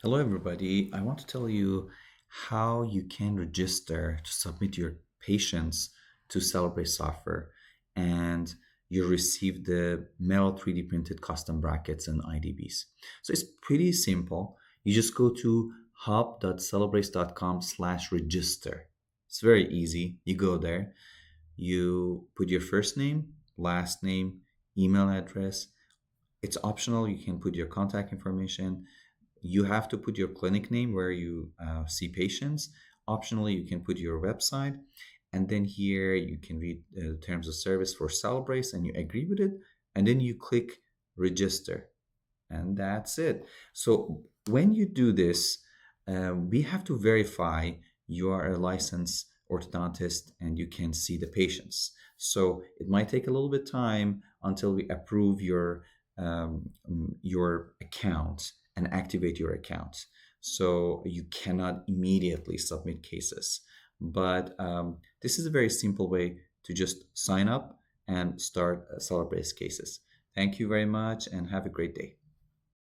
Hello, everybody. I want to tell you how you can register to submit your patients to Celebrace software, and you receive the metal 3D printed custom brackets and IDBs. So it's pretty simple. You just go to hub.celebrace.com/register. It's very easy. You go there, you put your first name, last name, email address. It's optional. You can put your contact information. You have to put your clinic name where you see patients. Optionally, you can put your website, and then here you can read the terms of service for Celebrace, and you agree with it, and then you click register, and that's it. So when you do this, we have to verify you are a licensed orthodontist and you can see the patients. So it might take a little bit time until we approve your account and activate your account. So you cannot immediately submit cases, but this is a very simple way to just sign up and start Celebrace cases. Thank you very much and have a great day.